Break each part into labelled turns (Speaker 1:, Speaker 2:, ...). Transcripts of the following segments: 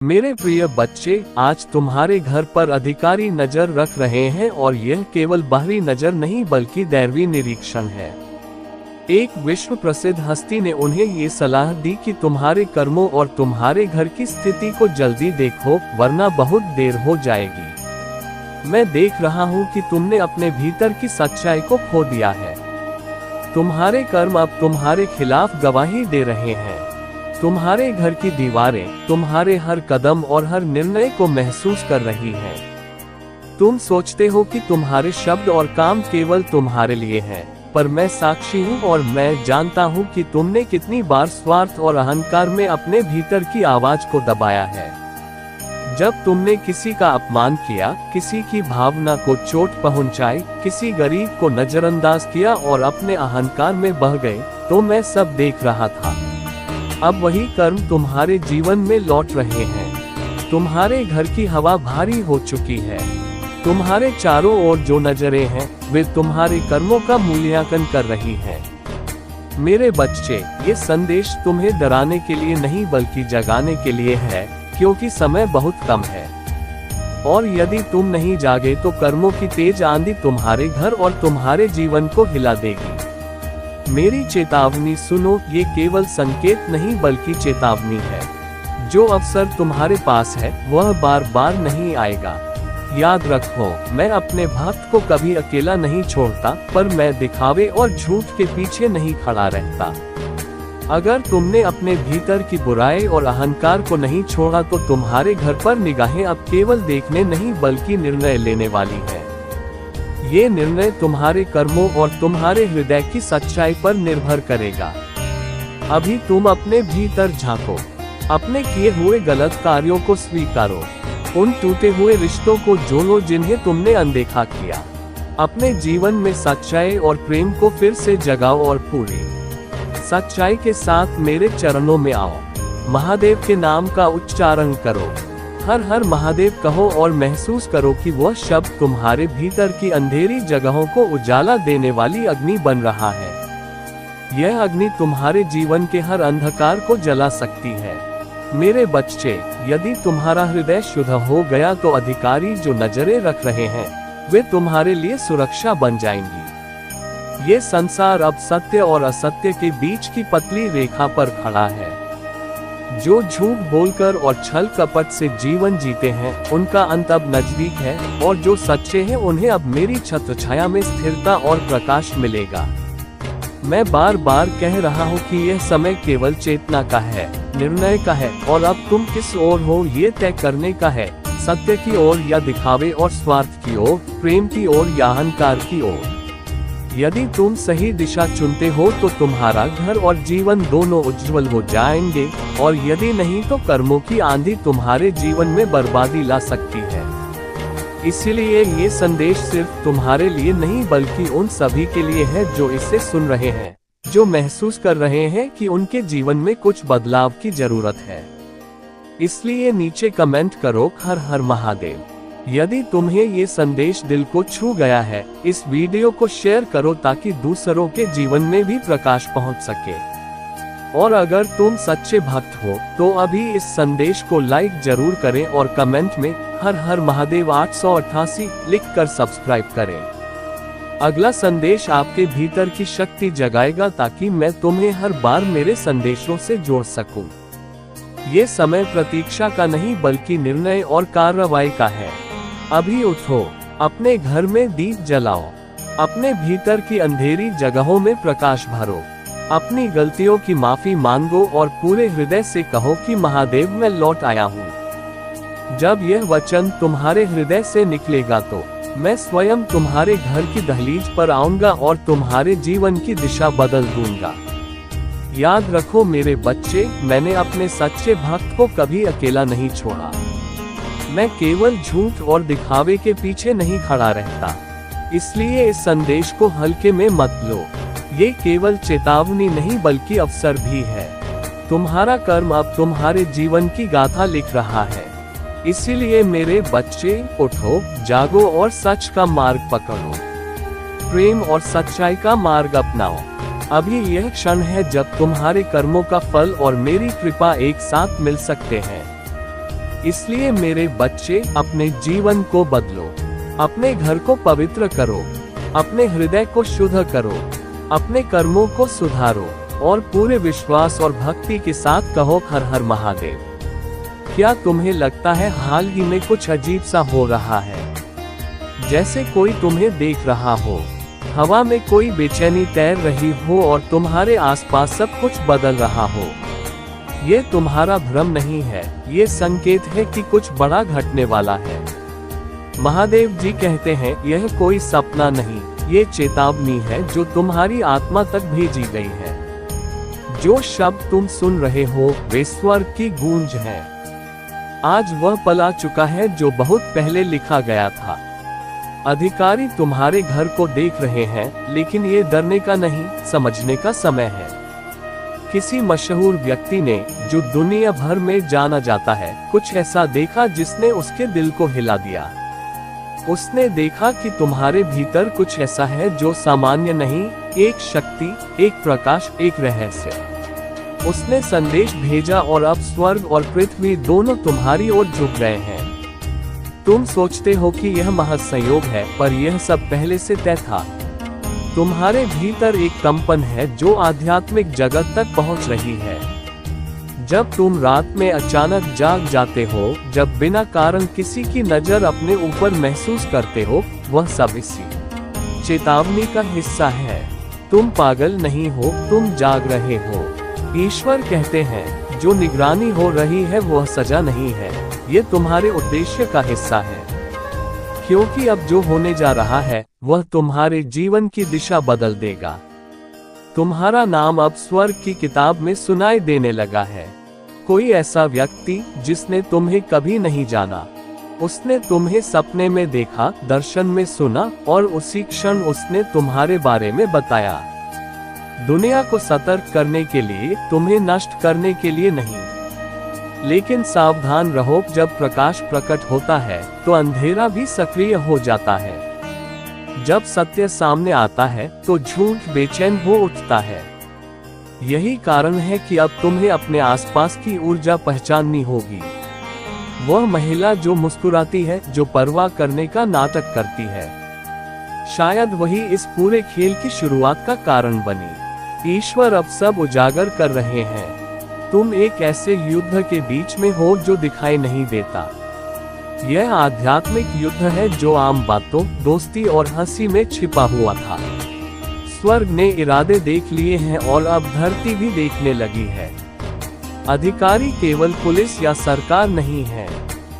Speaker 1: मेरे प्रिय बच्चे, आज तुम्हारे घर पर अधिकारी नजर रख रहे हैं और यह केवल बाहरी नजर नहीं बल्कि दैवी निरीक्षण है। एक विश्व प्रसिद्ध हस्ती ने उन्हें ये सलाह दी कि तुम्हारे कर्मों और तुम्हारे घर की स्थिति को जल्दी देखो, वरना बहुत देर हो जाएगी। मैं देख रहा हूँ कि तुमने अपने भीतर की सच्चाई को खो दिया है। तुम्हारे कर्म अब तुम्हारे खिलाफ गवाही दे रहे हैं। तुम्हारे घर की दीवारें तुम्हारे हर कदम और हर निर्णय को महसूस कर रही हैं। तुम सोचते हो कि तुम्हारे शब्द और काम केवल तुम्हारे लिए हैं, पर मैं साक्षी हूँ और मैं जानता हूँ कि तुमने कितनी बार स्वार्थ और अहंकार में अपने भीतर की आवाज को दबाया है। जब तुमने किसी का अपमान किया, किसी की भावना को चोट पहुंचाई, किसी गरीब को नजरअंदाज किया और अपने अहंकार में बह गए, तो मैं सब देख रहा था। अब वही कर्म तुम्हारे जीवन में लौट रहे हैं। तुम्हारे घर की हवा भारी हो चुकी है। तुम्हारे चारों ओर जो नजरें हैं, वे तुम्हारे कर्मों का मूल्यांकन कर रही हैं। मेरे बच्चे, ये संदेश तुम्हें डराने के लिए नहीं बल्कि जगाने के लिए है, क्योंकि समय बहुत कम है। और यदि तुम नहीं जागे तो कर्मों की तेज आंधी तुम्हारे घर और तुम्हारे जीवन को हिला देगी। मेरी चेतावनी सुनो, ये केवल संकेत नहीं बल्कि चेतावनी है। जो अवसर तुम्हारे पास है वह बार बार नहीं आएगा। याद रखो, मैं अपने भक्त को कभी अकेला नहीं छोड़ता, पर मैं दिखावे और झूठ के पीछे नहीं खड़ा रहता। अगर तुमने अपने भीतर की बुराई और अहंकार को नहीं छोड़ा तो तुम्हारे घर पर निगाहें अब केवल देखने नहीं बल्कि निर्णय लेने वाली है। ये निर्णय तुम्हारे कर्मों और तुम्हारे हृदय की सच्चाई पर निर्भर करेगा। अभी तुम अपने भीतर झांको, अपने किए हुए गलत कार्यों को स्वीकारो, उन टूटे हुए रिश्तों को जोड़ो जिन्हें तुमने अनदेखा किया। अपने जीवन में सच्चाई और प्रेम को फिर से जगाओ और पूरी सच्चाई के साथ मेरे चरणों में आओ। महादेव के नाम का उच्चारण करो, हर हर महादेव कहो और महसूस करो कि वह शब्द तुम्हारे भीतर की अंधेरी जगहों को उजाला देने वाली अग्नि बन रहा है। यह अग्नि तुम्हारे जीवन के हर अंधकार को जला सकती है। मेरे बच्चे, यदि तुम्हारा हृदय शुद्ध हो गया तो अधिकारी जो नजरें रख रहे हैं, वे तुम्हारे लिए सुरक्षा बन जाएंगी। ये संसार अब सत्य और असत्य के बीच की पतली रेखा पर खड़ा है। जो झूठ बोलकर और छल कपट से जीवन जीते हैं, उनका अंत अब नजदीक है, और जो सच्चे हैं उन्हें अब मेरी छत्र छाया में स्थिरता और प्रकाश मिलेगा। मैं बार बार कह रहा हूँ कि यह समय केवल चेतना का है, निर्णय का है, और अब तुम किस ओर हो ये तय करने का है। सत्य की ओर या दिखावे और स्वार्थ की ओर, प्रेम की ओर या अहंकार की ओर। यदि तुम सही दिशा चुनते हो तो तुम्हारा घर और जीवन दोनों उज्जवल हो जाएंगे, और यदि नहीं तो कर्मों की आंधी तुम्हारे जीवन में बर्बादी ला सकती है। इसलिए ये संदेश सिर्फ तुम्हारे लिए नहीं बल्कि उन सभी के लिए है जो इसे सुन रहे हैं, जो महसूस कर रहे हैं कि उनके जीवन में कुछ बदलाव की जरूरत है। इसलिए नीचे कमेंट करो, हर हर महादेव। यदि तुम्हें ये संदेश दिल को छू गया है, इस वीडियो को शेयर करो ताकि दूसरों के जीवन में भी प्रकाश पहुंच सके। और अगर तुम सच्चे भक्त हो तो अभी इस संदेश को लाइक जरूर करें और कमेंट में हर हर महादेव 888 लिखकर सब्सक्राइब करें। अगला संदेश आपके भीतर की शक्ति जगाएगा ताकि मैं तुम्हें हर बार मेरे संदेशों से जोड़ सकूं। ये समय प्रतीक्षा का नहीं बल्कि निर्णय और कार्रवाई का है। अभी उठो, अपने घर में दीप जलाओ, अपने भीतर की अंधेरी जगहों में प्रकाश भरो, अपनी गलतियों की माफी मांगो और पूरे हृदय से कहो कि महादेव मैं लौट आया हूँ। जब यह वचन तुम्हारे हृदय से निकलेगा तो मैं स्वयं तुम्हारे घर की दहलीज पर आऊंगा और तुम्हारे जीवन की दिशा बदल दूंगा। याद रखो मेरे बच्चे, मैंने अपने सच्चे भक्त को कभी अकेला नहीं छोड़ा। मैं केवल झूठ और दिखावे के पीछे नहीं खड़ा रहता। इसलिए इस संदेश को हल्के में मत लो। ये केवल चेतावनी नहीं बल्कि अवसर भी है। तुम्हारा कर्म अब तुम्हारे जीवन की गाथा लिख रहा है। इसीलिए मेरे बच्चे, उठो, जागो और सच का मार्ग पकड़ो। प्रेम और सच्चाई का मार्ग अपनाओ। अभी यह क्षण है जब तुम्हारे कर्मों का फल और मेरी कृपा एक साथ मिल सकते हैं। इसलिए मेरे बच्चे, अपने जीवन को बदलो, अपने घर को पवित्र करो, अपने हृदय को शुद्ध करो, अपने कर्मों को सुधारो और पूरे विश्वास और भक्ति के साथ कहो हर हर महादेव। क्या तुम्हें लगता है हाल ही में कुछ अजीब सा हो रहा है? जैसे कोई तुम्हें देख रहा हो, हवा में कोई बेचैनी तैर रही हो और तुम्हारे आसपास सब कुछ बदल रहा हो। ये तुम्हारा भ्रम नहीं है, ये संकेत है कि कुछ बड़ा घटने वाला है। महादेव जी कहते हैं यह कोई सपना नहीं, ये चेतावनी है जो तुम्हारी आत्मा तक भेजी गई है। जो शब्द तुम सुन रहे हो वे स्वर्ग की गूंज है। आज वह पल आ चुका है जो बहुत पहले लिखा गया था। अधिकारी तुम्हारे घर को देख रहे हैं, लेकिन ये डरने का नहीं, समझने का समय है। किसी मशहूर व्यक्ति ने, जो दुनिया भर में जाना जाता है, कुछ ऐसा देखा जिसने उसके दिल को हिला दिया। उसने देखा कि तुम्हारे भीतर कुछ ऐसा है जो सामान्य नहीं, एक शक्ति, एक प्रकाश, एक रहस्य। उसने संदेश भेजा और अब स्वर्ग और पृथ्वी दोनों तुम्हारी ओर झुक गए हैं। तुम सोचते हो कि यह महज संयोग है, पर यह सब पहले से तय था। तुम्हारे भीतर एक कंपन है जो आध्यात्मिक जगत तक पहुंच रही है। जब तुम रात में अचानक जाग जाते हो, जब बिना कारण किसी की नजर अपने ऊपर महसूस करते हो, वह सब इसी चेतावनी का हिस्सा है। तुम पागल नहीं हो, तुम जाग रहे हो। ईश्वर कहते हैं जो निगरानी हो रही है वह सजा नहीं है, ये तुम्हारे उद्देश्य का हिस्सा है। क्योंकि अब जो होने जा रहा है वह तुम्हारे जीवन की दिशा बदल देगा। तुम्हारा नाम अब स्वर्ग की किताब में सुनाई देने लगा है। कोई ऐसा व्यक्ति जिसने तुम्हें कभी नहीं जाना, उसने तुम्हें सपने में देखा, दर्शन में सुना और उसी क्षण उसने तुम्हारे बारे में बताया। दुनिया को सतर्क करने के लिए, तुम्हें नष्ट करने के लिए नहीं। लेकिन सावधान रहो, जब प्रकाश प्रकट होता है तो अंधेरा भी सक्रिय हो जाता है। जब सत्य सामने आता है तो झूठ बेचैन हो उठता है। यही कारण है कि अब तुम्हें अपने आसपास की ऊर्जा पहचाननी होगी। वह महिला जो मुस्कुराती है, जो परवाह करने का नाटक करती है, शायद वही इस पूरे खेल की शुरुआत का कारण बनी। ईश्वर अब सब उजागर कर रहे हैं। तुम एक ऐसे युद्ध के बीच में हो जो दिखाई नहीं देता। यह आध्यात्मिक युद्ध है जो आम बातों, दोस्ती और हंसी में छिपा हुआ था। स्वर्ग ने इरादे देख लिए हैं और अब धरती भी देखने लगी है। अधिकारी केवल पुलिस या सरकार नहीं है,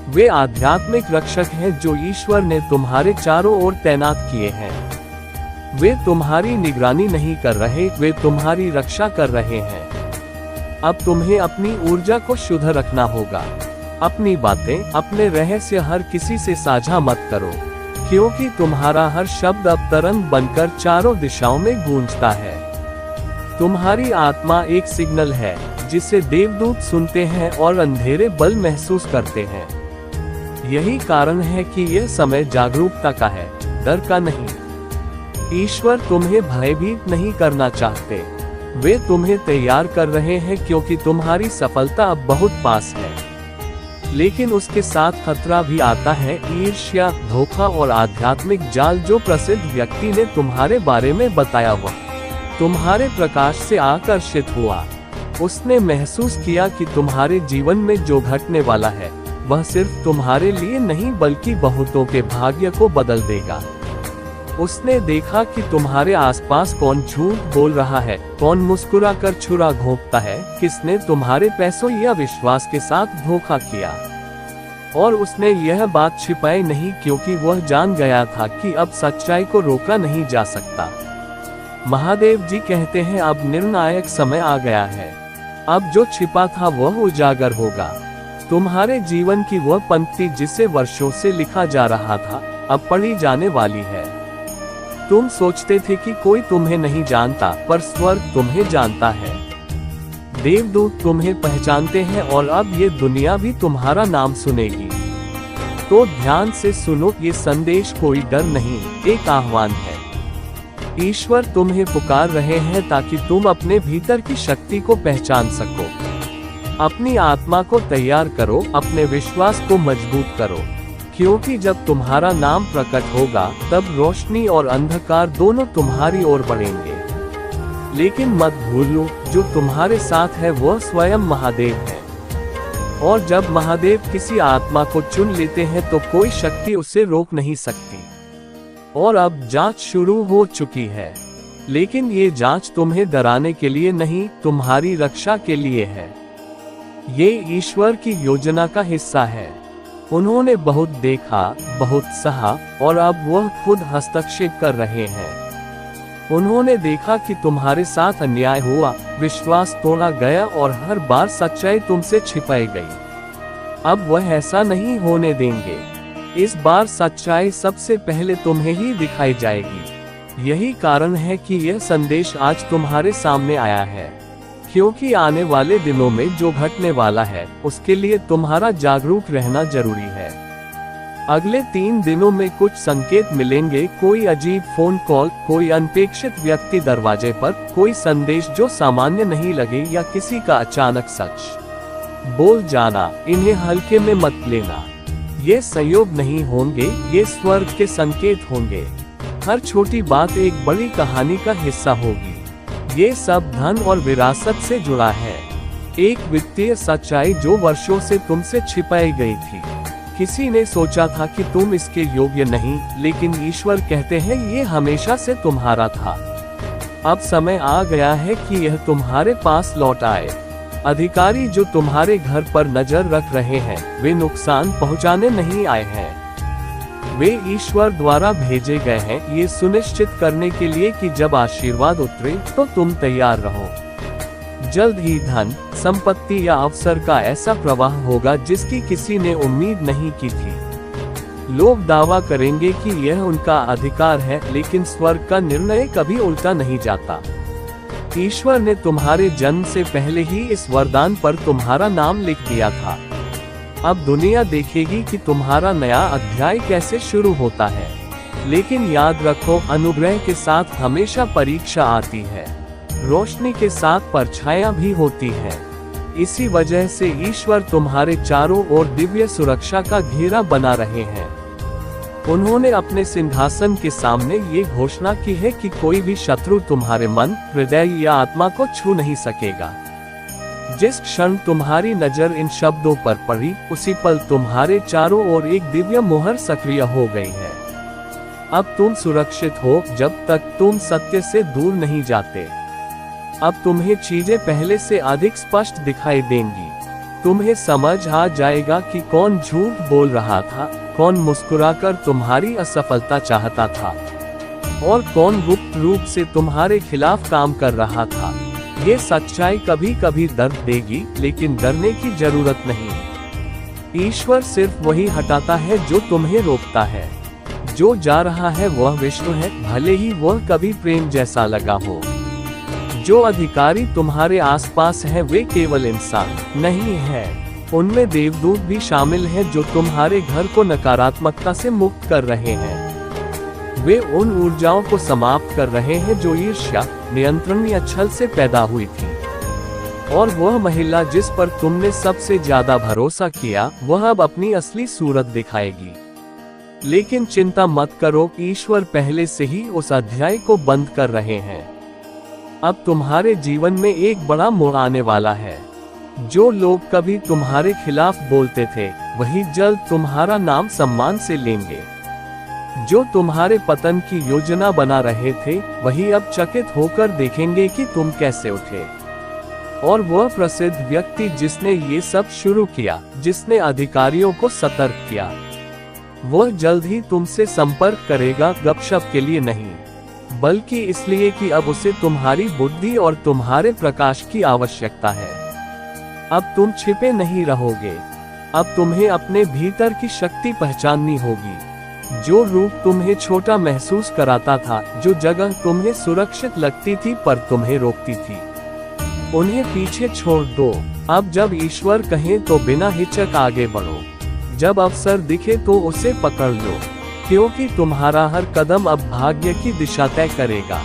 Speaker 1: वे आध्यात्मिक रक्षक हैं जो ईश्वर ने तुम्हारे चारों ओर तैनात किए हैं। वे तुम्हारी निगरानी नहीं कर रहे, वे तुम्हारी रक्षा कर रहे हैं। अब तुम्हें अपनी ऊर्जा को शुद्ध रखना होगा। अपनी बातें, अपने रहस्य हर किसी से साझा मत करो, क्योंकि तुम्हारा हर शब्द अब तरंग बनकर चारों दिशाओं में गूंजता है। तुम्हारी आत्मा एक सिग्नल है जिसे देवदूत सुनते हैं और अंधेरे बल महसूस करते हैं। यही कारण है कि यह समय जागरूकता का है, डर का नहीं। ईश्वर तुम्हें भयभीत नहीं करना चाहते, वे तुम्हें तैयार कर रहे हैं क्योंकि तुम्हारी सफलता अब बहुत पास है। लेकिन उसके साथ खतरा भी आता है, ईर्ष्या, धोखा और आध्यात्मिक जाल। जो प्रसिद्ध व्यक्ति ने तुम्हारे बारे में बताया वह तुम्हारे प्रकाश से आकर्षित हुआ। उसने महसूस किया कि तुम्हारे जीवन में जो घटने वाला है वह सिर्फ तुम्हारे लिए नहीं बल्कि बहुतों के भाग्य को बदल देगा। उसने देखा कि तुम्हारे आसपास कौन झूठ बोल रहा है, कौन मुस्कुराकर छुरा घोंपता है, किसने तुम्हारे पैसों या विश्वास के साथ धोखा किया। और उसने यह बात छिपाई नहीं क्योंकि वह जान गया था कि अब सच्चाई को रोका नहीं जा सकता। महादेव जी कहते हैं अब निर्णायक समय आ गया है। अब जो छिपा था वह उजागर होगा। तुम्हारे जीवन की वह पंक्ति जिसे वर्षों से लिखा जा रहा था अब पढ़ी जाने वाली है। तुम सोचते थे कि कोई तुम्हें नहीं जानता, पर स्वर्ग तुम्हें जानता है। देवदूत तुम्हें पहचानते हैं और अब ये दुनिया भी तुम्हारा नाम सुनेगी। तो ध्यान से सुनो, ये संदेश कोई डर नहीं, एक आह्वान है। ईश्वर तुम्हें पुकार रहे हैं ताकि तुम अपने भीतर की शक्ति को पहचान सको। अपनी आत्मा को तैयार करो, अपने विश्वास को मजबूत करो, क्योंकि जब तुम्हारा नाम प्रकट होगा तब रोशनी और अंधकार दोनों तुम्हारी ओर बढ़ेंगे। लेकिन मत भूलो, जो तुम्हारे साथ है वह स्वयं महादेव है। और जब महादेव किसी आत्मा को चुन लेते हैं तो कोई शक्ति उसे रोक नहीं सकती। और अब जांच शुरू हो चुकी है, लेकिन ये जांच तुम्हें डराने के लिए नहीं, तुम्हारी रक्षा के लिए है। ये ईश्वर की योजना का हिस्सा है। उन्होंने बहुत देखा, बहुत सहा, और अब वह खुद हस्तक्षेप कर रहे हैं। उन्होंने देखा कि तुम्हारे साथ अन्याय हुआ, विश्वास तोड़ा गया और हर बार सच्चाई तुमसे छिपाई गई। अब वह ऐसा नहीं होने देंगे। इस बार सच्चाई सबसे पहले तुम्हें ही दिखाई जाएगी। यही कारण है कि यह संदेश आज तुम्हारे सामने आया है, क्योंकि आने वाले दिनों में जो घटने वाला है उसके लिए तुम्हारा जागरूक रहना जरूरी है। अगले 3 दिनों में कुछ संकेत मिलेंगे, कोई अजीब फोन कॉल, कोई अनपेक्षित व्यक्ति दरवाजे पर, कोई संदेश जो सामान्य नहीं लगे या किसी का अचानक सच बोल जाना। इन्हें हल्के में मत लेना। ये संयोग नहीं होंगे, ये स्वर्ग के संकेत होंगे। हर छोटी बात एक बड़ी कहानी का हिस्सा होगी। ये सब धन और विरासत से जुड़ा है। एक वित्तीय सच्चाई जो वर्षों से तुमसे छिपाई गई थी। किसी ने सोचा था कि तुम इसके योग्य नहीं, लेकिन ईश्वर कहते हैं ये हमेशा से तुम्हारा था। अब समय आ गया है कि यह तुम्हारे पास लौट आए। अधिकारी जो तुम्हारे घर पर नजर रख रहे हैं, वे नुकसान पहुंचाने नहीं आए हैं। वे ईश्वर द्वारा भेजे गए हैं, ये सुनिश्चित करने के लिए कि जब आशीर्वाद उतरे तो तुम तैयार रहो। जल्द ही धन, संपत्ति या अवसर का ऐसा प्रवाह होगा जिसकी किसी ने उम्मीद नहीं की थी। लोग दावा करेंगे कि यह उनका अधिकार है, लेकिन स्वर्ग का निर्णय कभी उल्टा नहीं जाता। ईश्वर ने तुम्हारे जन्म से पहले ही इस वरदान पर तुम्हारा नाम लिख दिया था। अब दुनिया देखेगी कि तुम्हारा नया अध्याय कैसे शुरू होता है। लेकिन याद रखो, अनुग्रह के साथ हमेशा परीक्षा आती है, रोशनी के साथ परछाइयां भी होती है। इसी वजह से ईश्वर तुम्हारे चारों ओर दिव्य सुरक्षा का घेरा बना रहे हैं। उन्होंने अपने सिंहासन के सामने ये घोषणा की है कि कोई भी शत्रु तुम्हारे मन, हृदय या आत्मा को छू नहीं सकेगा। जिस क्षण तुम्हारी नजर इन शब्दों पर पड़ी, उसी पल तुम्हारे चारों ओर एक दिव्य मोहर सक्रिय हो गई है। अब तुम सुरक्षित हो जब तक तुम सत्य से दूर नहीं जाते। अब तुम्हें चीजें पहले से अधिक स्पष्ट दिखाई देंगी। तुम्हें समझ आ जाएगा कि कौन झूठ बोल रहा था, कौन मुस्कुराकर तुम्हारी असफलता चाहता था, और कौन गुप्त रूप से तुम्हारे खिलाफ काम कर रहा था। ये सच्चाई कभी कभी दर्द देगी, लेकिन डरने की जरूरत नहीं। ईश्वर सिर्फ वही हटाता है जो तुम्हें रोकता है। जो जा रहा है वह विष्णु है, भले ही वह कभी प्रेम जैसा लगा हो। जो अधिकारी तुम्हारे आसपास हैं, वे केवल इंसान नहीं है। उनमें देवदूत भी शामिल हैं जो तुम्हारे घर को नकारात्मकता से मुक्त कर रहे हैं। वे उन ऊर्जाओं को समाप्त कर रहे हैं जो ईर्ष्या, नियंत्रण या छल से पैदा हुई थी। और वह महिला जिस पर तुमने सबसे ज्यादा भरोसा किया, वह अब अपनी असली सूरत दिखाएगी। लेकिन चिंता मत करो, ईश्वर पहले से ही उस अध्याय को बंद कर रहे हैं। अब तुम्हारे जीवन में एक बड़ा मोड़ आने वाला है। जो लोग कभी तुम्हारे खिलाफ बोलते थे, वही जल्द तुम्हारा नाम सम्मान से लेंगे। जो तुम्हारे पतन की योजना बना रहे थे, वही अब चकित होकर देखेंगे कि तुम कैसे उठे। और वह प्रसिद्ध व्यक्ति जिसने ये सब शुरू किया, जिसने अधिकारियों को सतर्क किया, वह जल्द ही तुमसे संपर्क करेगा, गपशप के लिए नहीं, बल्कि इसलिए कि अब उसे तुम्हारी बुद्धि और तुम्हारे प्रकाश की आवश्यकता है। अब तुम छिपे नहीं रहोगे। अब तुम्हें अपने भीतर की शक्ति पहचाननी होगी। जो रूप तुम्हें छोटा महसूस कराता था, जो जगह तुम्हें सुरक्षित लगती थी पर तुम्हें रोकती थी, उन्हें पीछे छोड़ दो। अब जब ईश्वर कहे तो बिना हिचक आगे बढ़ो। जब अवसर दिखे तो उसे पकड़ लो, क्योंकि तुम्हारा हर कदम अब भाग्य की दिशा तय करेगा।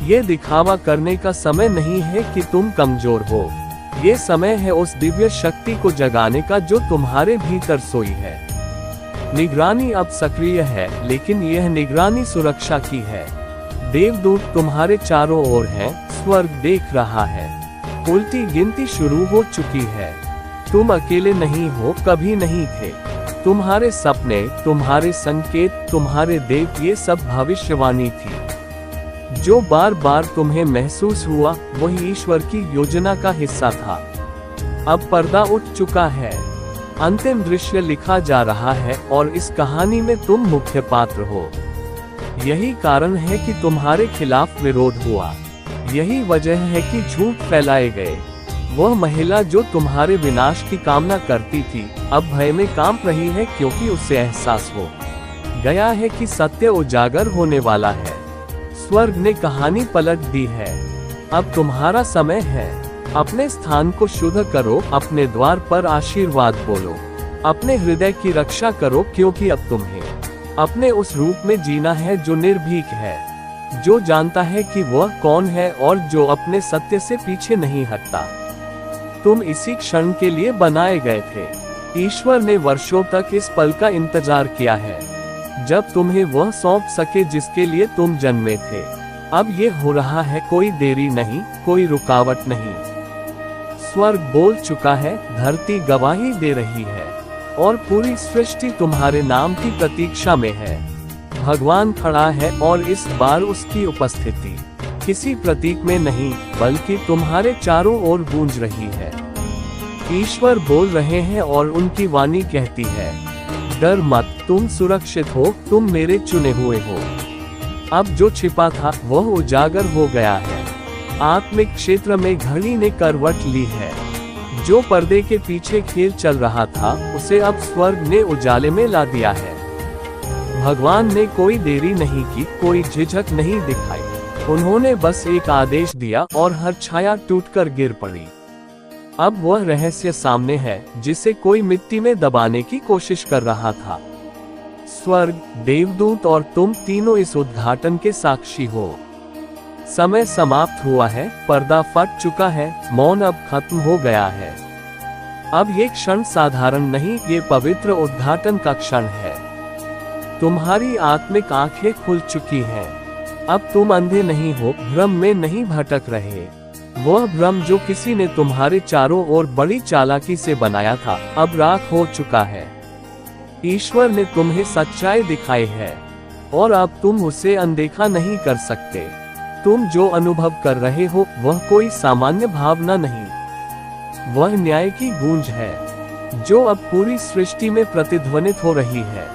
Speaker 1: ये दिखावा करने का समय नहीं है कि तुम कमजोर हो। ये समय है उस दिव्य शक्ति को जगाने का जो तुम्हारे भीतर सोई है। निगरानी अब सक्रिय है, लेकिन यह निगरानी सुरक्षा की है। देवदूत तुम्हारे चारों ओर हैं, स्वर्ग देख रहा है। उल्टी गिनती शुरू हो चुकी है। तुम अकेले नहीं हो, कभी नहीं थे। तुम्हारे सपने, तुम्हारे संकेत, तुम्हारे देव, ये सब भविष्यवाणी थी। जो बार बार तुम्हें महसूस हुआ वही ईश्वर की योजना का हिस्सा था। अब पर्दा उठ चुका है, अंतिम दृश्य लिखा जा रहा है और इस कहानी में तुम मुख्य पात्र हो। यही कारण है कि तुम्हारे खिलाफ विरोध हुआ। यही वजह है कि झूठ फैलाए गए। वह महिला जो तुम्हारे विनाश की कामना करती थी, अब भय में कांप रही है, क्योंकि उसे एहसास हो गया है कि सत्य उजागर होने वाला है। स्वर्ग ने कहानी पलट दी है। अब तुम्हारा समय है। अपने स्थान को शुद्ध करो, अपने द्वार पर आशीर्वाद बोलो, अपने हृदय की रक्षा करो, क्योंकि अब तुम्हें अपने उस रूप में जीना है जो निर्भीक है, जो जानता है कि वह कौन है और जो अपने सत्य से पीछे नहीं हटता। तुम इसी क्षण के लिए बनाए गए थे। ईश्वर ने वर्षों तक इस पल का इंतजार किया है, जब तुम्हें वह सौंप सके जिसके लिए तुम जन्मे थे। अब ये हो रहा है, कोई देरी नहीं, कोई रुकावट नहीं। स्वर्ग बोल चुका है, धरती गवाही दे रही है और पूरी सृष्टि तुम्हारे नाम की प्रतीक्षा में है। भगवान खड़ा है और इस बार उसकी उपस्थिति किसी प्रतीक में नहीं, बल्कि तुम्हारे चारों ओर गूंज रही है। ईश्वर बोल रहे हैं और उनकी वाणी कहती है, डर मत, तुम सुरक्षित हो, तुम मेरे चुने हुए हो। अब जो छिपा था वह उजागर हो गया है। आत्मिक क्षेत्र में घड़ी ने करवट ली है। जो पर्दे के पीछे खेल चल रहा था, उसे अब स्वर्ग ने उजाले में ला दिया है। भगवान ने कोई देरी नहीं की, कोई झिझक नहीं दिखाई। उन्होंने बस एक आदेश दिया और हर छाया टूटकर गिर पड़ी। अब वह रहस्य सामने है जिसे कोई मिट्टी में दबाने की कोशिश कर रहा था। स्वर्ग, देवदूत और तुम तीनों इस उद्घाटन के साक्षी हो। समय समाप्त हुआ है, पर्दा फट चुका है, मौन अब खत्म हो गया है। अब ये क्षण साधारण नहीं, ये पवित्र उद्घाटन का क्षण है। तुम्हारी आत्मिक आंखें खुल चुकी हैं। अब तुम अंधे नहीं हो, भ्रम में नहीं भटक रहे। वह भ्रम जो किसी ने तुम्हारे चारों ओर बड़ी चालाकी से बनाया था, अब राख हो चुका है। ईश्वर ने तुम्हें सच्चाई दिखाई है और अब तुम उसे अनदेखा नहीं कर सकते। तुम जो अनुभव कर रहे हो वह कोई सामान्य भावना नहीं, वह न्याय की गूंज है जो अब पूरी सृष्टि में प्रतिध्वनित हो रही है।